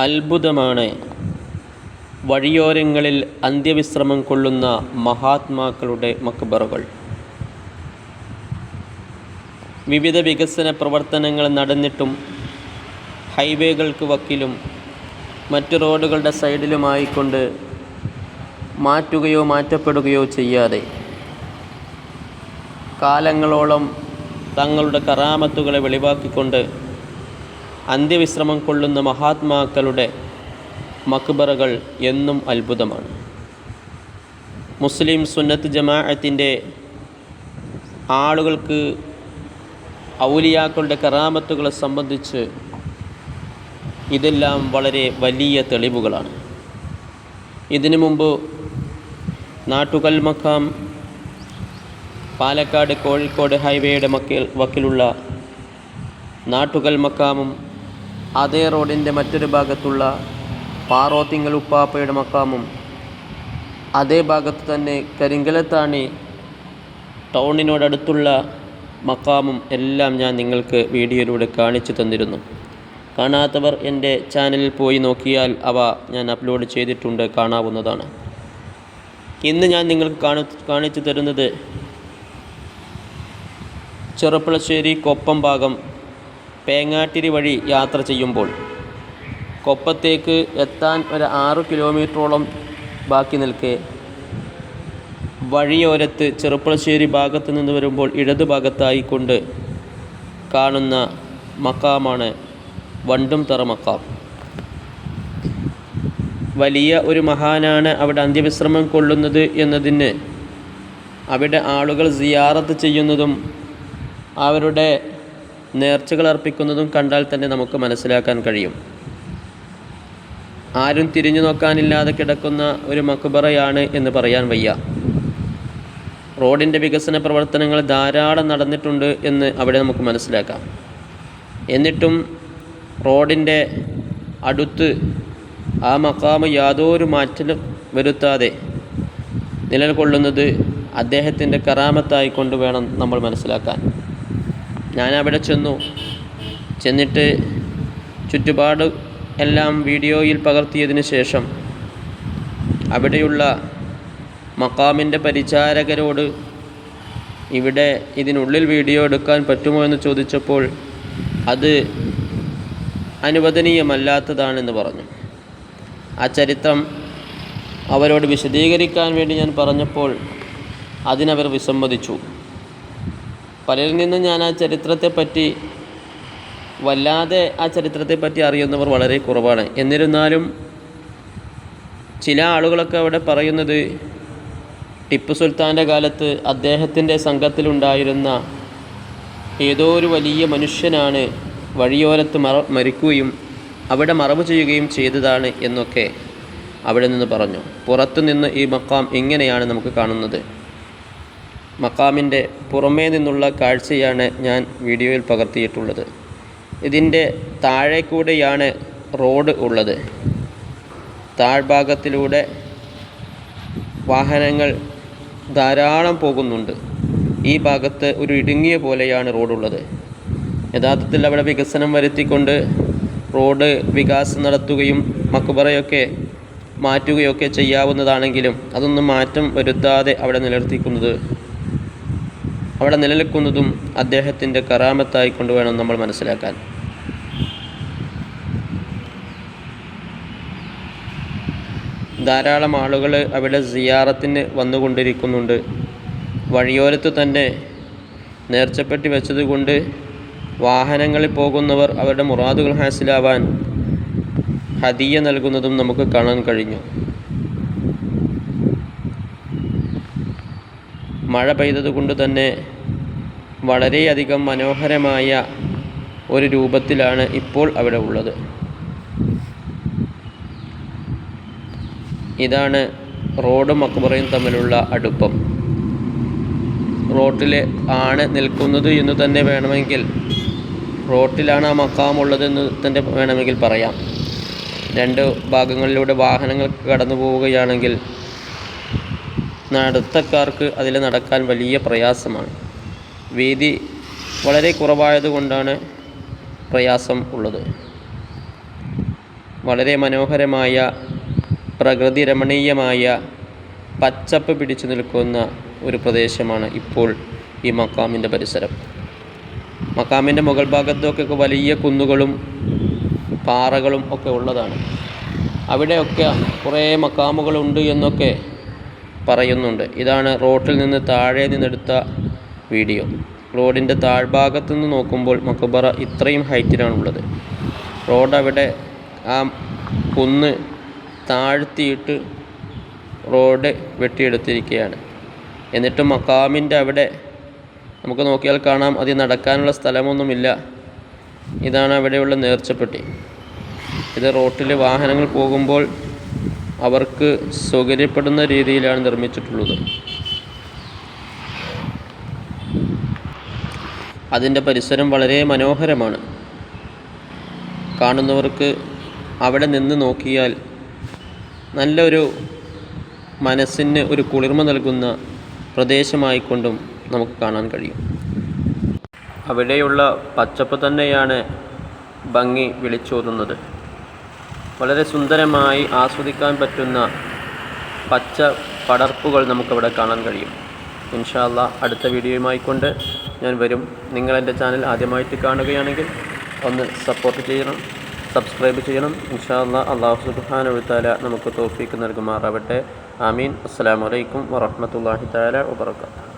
അത്ഭുതമാണ് വഴിയോരങ്ങളിൽ അന്ത്യവിശ്രമം കൊള്ളുന്ന മഹാത്മാക്കളുടെ മക്ബറകൾ. വിവിധ വികസന പ്രവർത്തനങ്ങൾ നടന്നിട്ടും ഹൈവേകൾക്ക് വക്കിലും മറ്റ് റോഡുകളുടെ സൈഡിലുമായിക്കൊണ്ട് മാറ്റുകയോ മാറ്റപ്പെടുകയോ ചെയ്യാതെ കാലങ്ങളോളം തങ്ങളുടെ കറാമത്തുകളെ വെളിവാക്കിക്കൊണ്ട് അന്ത്യവിശ്രമം കൊള്ളുന്ന മഹാത്മാക്കളുടെ മക്ബറകൾ എന്നും അത്ഭുതമാണ്. മുസ്ലിം സുന്നത്ത് ജമാഅത്തിൻ്റെ ആളുകൾക്ക് ഔലിയാക്കളുടെ കറാമത്തുകളെ സംബന്ധിച്ച് ഇതെല്ലാം വളരെ വലിയ തെളിവുകളാണ്. ഇതിനു മുമ്പ് നാട്ടുകൽ മഖാം പാലക്കാട് കോഴിക്കോട് ഹൈവേയുടെ വക്കിലുള്ള നാട്ടുകൽ മഖാമും അതേ റോഡിൻ്റെ മറ്റൊരു ഭാഗത്തുള്ള പാറോത്തിങ്കൽ ഉപ്പാപ്പയുടെ മഖാമും അതേ ഭാഗത്ത് തന്നെ കരിങ്കലത്താണി ടൗണിനോടടുത്തുള്ള മഖാമും എല്ലാം ഞാൻ നിങ്ങൾക്ക് വീഡിയോയിലൂടെ കാണിച്ചു തന്നിരുന്നു. കാണാത്തവർ എൻ്റെ ചാനലിൽ പോയി നോക്കിയാൽ അവ ഞാൻ അപ്ലോഡ് ചെയ്തിട്ടുണ്ട്, കാണാവുന്നതാണ്. ഇന്ന് ഞാൻ നിങ്ങൾക്ക് കാണിച്ചു തരുന്നത് ചെറുപ്പളശ്ശേരി കൊപ്പം ഭാഗം പേങ്ങാട്ടിരി വഴി യാത്ര ചെയ്യുമ്പോൾ കൊപ്പത്തേക്ക് എത്താൻ ഒരു 6 കിലോമീറ്ററോളം ബാക്കി നിൽക്കെ വഴിയോരത്ത് ചെറുപ്പളശ്ശേരി ഭാഗത്ത് നിന്ന് വരുമ്പോൾ ഇടതുഭാഗത്തായിക്കൊണ്ട് കാണുന്ന മക്കാമാണ് വണ്ടുംതറ മക്കാം. വലിയ ഒരു മഹാനാണ് അവിടെ അന്ത്യവിശ്രമം കൊള്ളുന്നത് എന്നതിന് അവിടെ ആളുകൾ സിയാറത്ത് ചെയ്യുന്നതും അവരുടെ നേർച്ചകൾ അർപ്പിക്കുന്നതും കണ്ടാൽ തന്നെ നമുക്ക് മനസ്സിലാക്കാൻ കഴിയും. ആരും തിരിഞ്ഞു നോക്കാനില്ലാതെ കിടക്കുന്ന ഒരു മക്ബറയാണ് എന്ന് പറയാൻ വയ്യ. റോഡിൻ്റെ വികസന പ്രവർത്തനങ്ങൾ ധാരാളം നടന്നിട്ടുണ്ട് എന്ന് അവിടെ നമുക്ക് മനസ്സിലാക്കാം. എന്നിട്ടും റോഡിൻ്റെ അടുത്ത് ആ മഖാമ് യാതൊരു മാറ്റം വരുത്താതെ നിലകൊള്ളുന്നത് അദ്ദേഹത്തിൻ്റെ കറാമത്തായിക്കൊണ്ട് വേണം നമ്മൾ മനസ്സിലാക്കാൻ. ഞാനവിടെ ചെന്നിട്ട് ചുറ്റുപാട് എല്ലാം വീഡിയോയിൽ പകർത്തിയതിന് ശേഷം അവിടെയുള്ള മഖാമിൻ്റെ പരിചാരകരോട് ഇവിടെ ഇതിനുള്ളിൽ വീഡിയോ എടുക്കാൻ പറ്റുമോ എന്ന് ചോദിച്ചപ്പോൾ അത് അനുവദനീയമല്ലാത്തതാണെന്ന് പറഞ്ഞു. ആ ചരിത്രം അവരോട് വിശദീകരിക്കാൻ വേണ്ടി ഞാൻ പറഞ്ഞപ്പോൾ അതിനവർ വിസമ്മതിച്ചു. പലരിൽ നിന്നും ഞാൻ ആ ചരിത്രത്തെപ്പറ്റി അറിയുന്നവർ വളരെ കുറവാണ്. എന്നിരുന്നാലും ചില ആളുകളൊക്കെ അവിടെ പറയുന്നത് ടിപ്പു സുൽത്താൻ്റെ കാലത്ത് അദ്ദേഹത്തിൻ്റെ സംഘത്തിലുണ്ടായിരുന്ന ഏതോ ഒരു വലിയ മനുഷ്യനാണ് വഴിയോരത്ത് മരിക്കുകയും അവിടെ മറവ് ചെയ്യുകയും ചെയ്തതാണ് എന്നൊക്കെ അവിടെ നിന്ന് പറഞ്ഞു. പുറത്തു നിന്ന് ഈ മഖാം ഇങ്ങനെയാണ് നമുക്ക് കാണുന്നത്. മഖാമിൻ്റെ പുറമേ നിന്നുള്ള കാഴ്ചയാണ് ഞാൻ വീഡിയോയിൽ പകർത്തിയിട്ടുള്ളത്. ഇതിൻ്റെ താഴെ കൂടെയാണ് റോഡ് ഉള്ളത്. താഴ്ഭാഗത്തിലൂടെ വാഹനങ്ങൾ ധാരാളം പോകുന്നുണ്ട്. ഈ ഭാഗത്ത് ഒരു ഇടുങ്ങിയ പോലെയാണ് റോഡുള്ളത്. യഥാർത്ഥത്തിൽ അവിടെ വികസനം വരുത്തിക്കൊണ്ട് റോഡ് വികാസം നടത്തുകയും മക്ബറയൊക്കെ മാറ്റുകയൊക്കെ ചെയ്യാവുന്നതാണെങ്കിലും അതൊന്നും മാറ്റം വരുത്താതെ അവിടെ നിലനിൽക്കുന്നതും അദ്ദേഹത്തിൻ്റെ കറാമത്തായിക്കൊണ്ട് വേണം നമ്മൾ മനസ്സിലാക്കാൻ. ധാരാളം ആളുകൾ അവിടെ സിയാറത്തിന് വന്നുകൊണ്ടിരിക്കുന്നുണ്ട്. വഴിയോരത്ത് തന്നെ നേർച്ചപ്പെട്ടി വെച്ചതുകൊണ്ട് വാഹനങ്ങളിൽ പോകുന്നവർ അവരുടെ മുറാദുകൾ ഹാസിലാവാൻ ഹദിയ നൽകുന്നതും നമുക്ക് കാണാൻ കഴിഞ്ഞു. മഴ പെയ്തതുകൊണ്ട് തന്നെ വളരെയധികം മനോഹരമായ ഒരു രൂപത്തിലാണ് ഇപ്പോൾ അവിടെ ഉള്ളത്. ഇതാണ് റോഡും മക്ബറയും തമ്മിലുള്ള അടുപ്പം. റോട്ടിൽ ആണ് നിൽക്കുന്നത് എന്ന് തന്നെ വേണമെങ്കിൽ, റോട്ടിലാണ് ആ മഖാം ഉള്ളതെന്ന് തന്നെ വേണമെങ്കിൽ പറയാം. 2 ഭാഗങ്ങളിലൂടെ വാഹനങ്ങൾ കടന്നു പോവുകയാണെങ്കിൽ നടത്തക്കാർക്ക് അതിൽ നടക്കാൻ വലിയ പ്രയാസമാണ്. വീതി വളരെ കുറവായതുകൊണ്ടാണ് പ്രയാസം ഉള്ളത്. വളരെ മനോഹരമായ പ്രകൃതി രമണീയമായ പച്ചപ്പ് പിടിച്ചു നിൽക്കുന്ന ഒരു പ്രദേശമാണ് ഇപ്പോൾ ഈ മക്കാമിൻ്റെ പരിസരം. മക്കാമിൻ്റെ മുകൾ ഭാഗത്തൊക്കെ വലിയ കുന്നുകളും പാറകളും ഒക്കെ ഉള്ളതാണ്. അവിടെയൊക്കെ കുറേ മക്കാമുകളുണ്ട് എന്നൊക്കെ പറയുന്നുണ്ട്. ഇതാണ് റോഡിൽ നിന്ന് താഴെ നിന്നെടുത്ത വീഡിയോ. റോഡിൻ്റെ താഴ്ഭാഗത്തു നിന്ന് നോക്കുമ്പോൾ മക്ബറ ഇത്രയും ഹൈറ്റിലാണുള്ളത്. റോഡ് അവിടെ ആ കുന്ന് താഴ്ത്തിയിട്ട് റോഡ് വെട്ടിയെടുത്തിരിക്കുകയാണ്. എന്നിട്ടും മക്കാമിൻ്റെ അവിടെ നമുക്ക് നോക്കിയാൽ കാണാം, അതിൽ നടക്കാനുള്ള സ്ഥലമൊന്നുമില്ല. ഇതാണ് അവിടെയുള്ള നേർച്ചപ്പെട്ടി. ഇത് റോട്ടിൽ വാഹനങ്ങൾ പോകുമ്പോൾ അവർക്ക് സൗകര്യപ്പെടുന്ന രീതിയിലാണ് നിർമ്മിച്ചിട്ടുള്ളത്. അതിൻ്റെ പരിസരം വളരെ മനോഹരമാണ്. കാണുന്നവർക്ക് അവിടെ നിന്ന് നോക്കിയാൽ നല്ലൊരു മനസ്സിന് ഒരു കുളിർമ നൽകുന്ന പ്രദേശമായിക്കൊണ്ടും നമുക്ക് കാണാൻ കഴിയും. അവിടെയുള്ള പച്ചപ്പ് തന്നെയാണ് ഭംഗി വിളിച്ചോതുന്നത്. വളരെ സുന്ദരമായി ആസ്വദിക്കാൻ പറ്റുന്ന പച്ച പടർപ്പുകൾ നമുക്കവിടെ കാണാൻ കഴിയും. ഇൻഷാ അല്ലാഹ് അടുത്ത വീഡിയോയുമായി കൊണ്ട് ഞാൻ വരും. നിങ്ങളെൻ്റെ ചാനൽ ആദ്യമായിട്ട് കാണുകയാണെങ്കിൽ ഒന്ന് സപ്പോർട്ട് ചെയ്യണം, സബ്സ്ക്രൈബ് ചെയ്യണം. ഇൻഷാ അല്ലാഹ് അല്ലാഹു സുബ്ഹാനഹു വ തആല നമുക്ക് തൗഫീഖ് നൽകുമാറാവട്ടെ. ആമീൻ. അസ്സലാമു അലൈക്കും വറഹ്മത്തുള്ളാഹി തആല വബറകാതുഹു.